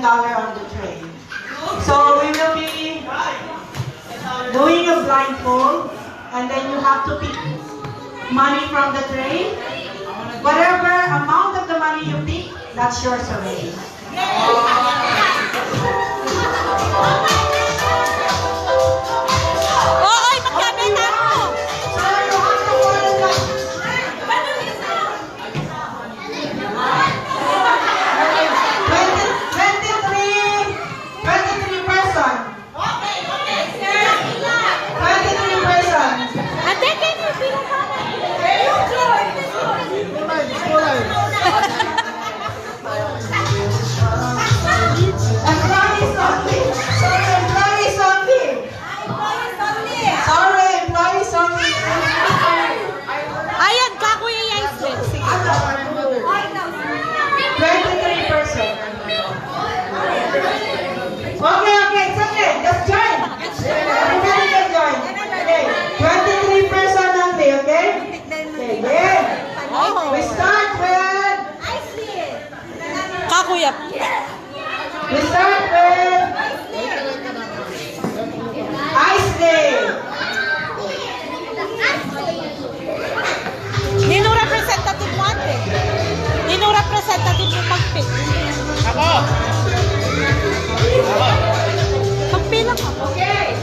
$10 on the tray. So we will be doing a blindfold, and then you have to pick money from the tray. Whatever amount of the money you pick, that's yours already. Oy, magkabenta mo! So you have to follow the... 23 person. 23 person. Ate, can you feel Employees only. Sorry, employees only. Sorry, employees only. Ayan, kakuya yung split. Sige. 23 person. Okay, it's okay. Just join. Everybody can join. Okay, 23 person only, okay? Okay, good. We start with... Kakuya. We start with... Ice Day. Nino representative mo ate? Nino representative mo mag-pick? Ako! Magpilang ako. Okay.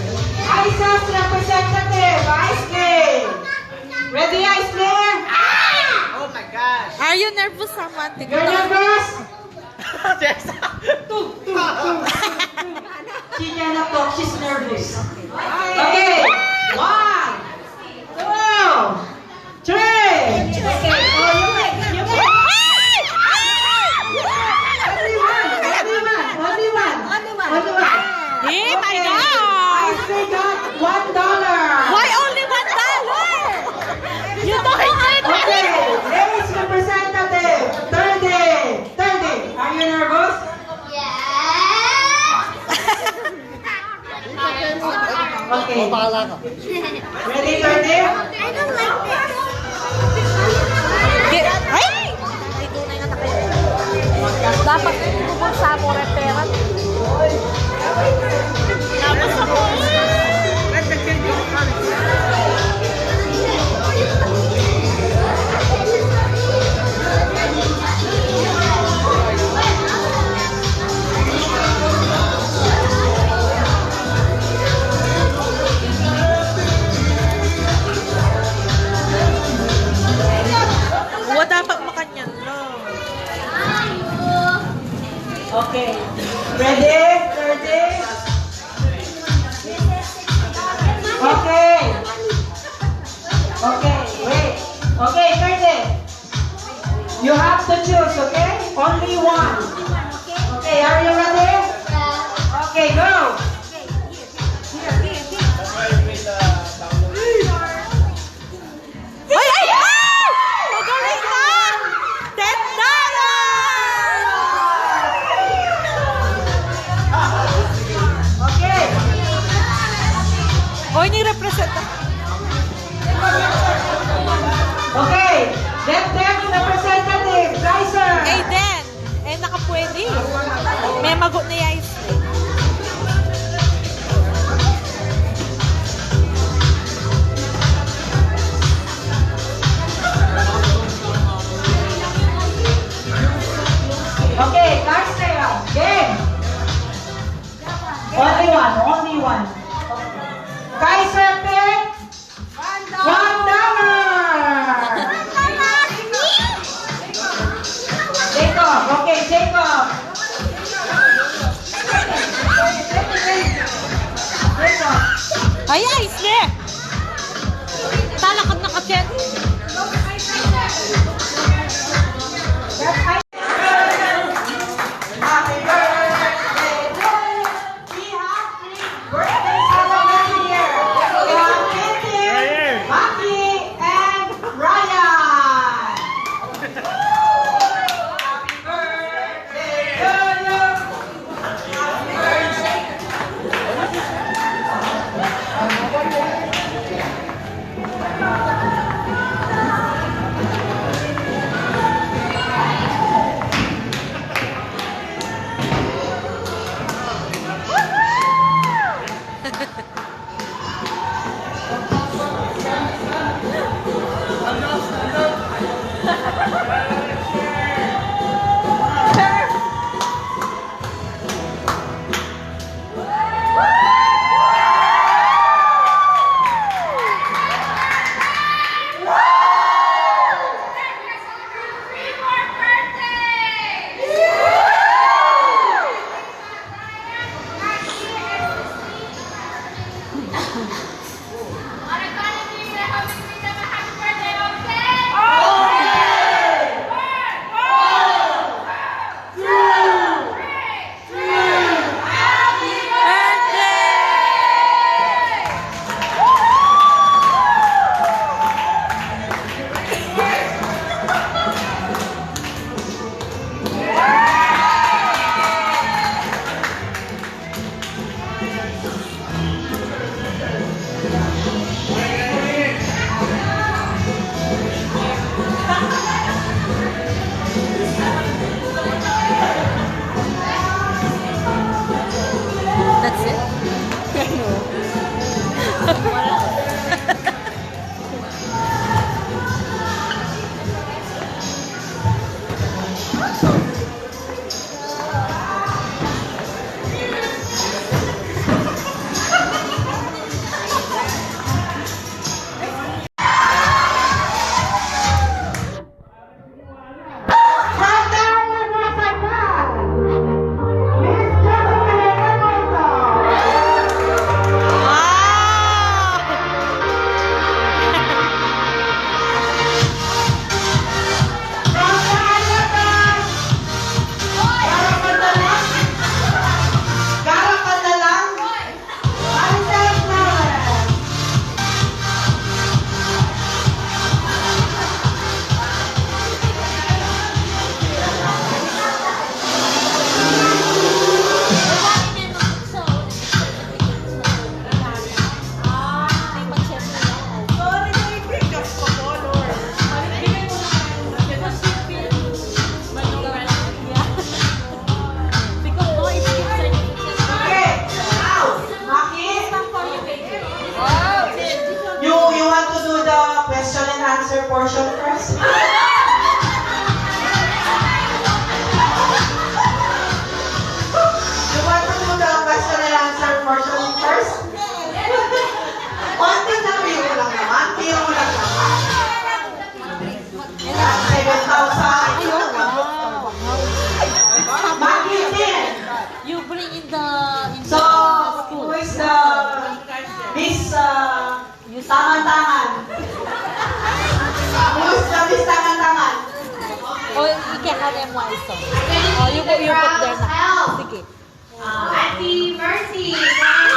Ice's representative, Ice Day. Ready, Ice Day? Oh my gosh! Are you nervous naman? You're nervous? Yes! She cannot talk, she's nervous. Okay. 1, 2, 3. Okay. Oh, you make. Only one. Hey, my Okay. God! Ice Day got $1. Why only $1? You don't need Okay. Ladies representative, 30. Are you nervous? Okay. Ready, 30? Ay! Dapat kung sa mo repera. Dapat sa mo. Wala pa makanyan lang. Okay. Ready? 30? Okay. Okay, wait. Okay, 30. You have to choose, okay? Only one. Okay, are you ready? Okay, go. Ay! Ay! Ay! Magaling na! Okay. $10! Oy, ni-represent. Okay. Left representative, Kaiser. Eh, then. Eh, nakapwede. May magot na yung ice. Okay, Kaiser. Game. Only one. Kaiser pick $1. Jacob, okay, Jacob. Jacob. Ay, ice na! Talakad na ka-chat. That's Happy birthday to you. We have 3 birthday celebrating here. We have Kitty, Maki, and Ryan. Happy birthday to you. Happy birthday. MY song. Oh, you put there na. Sige. Auntie Mercy.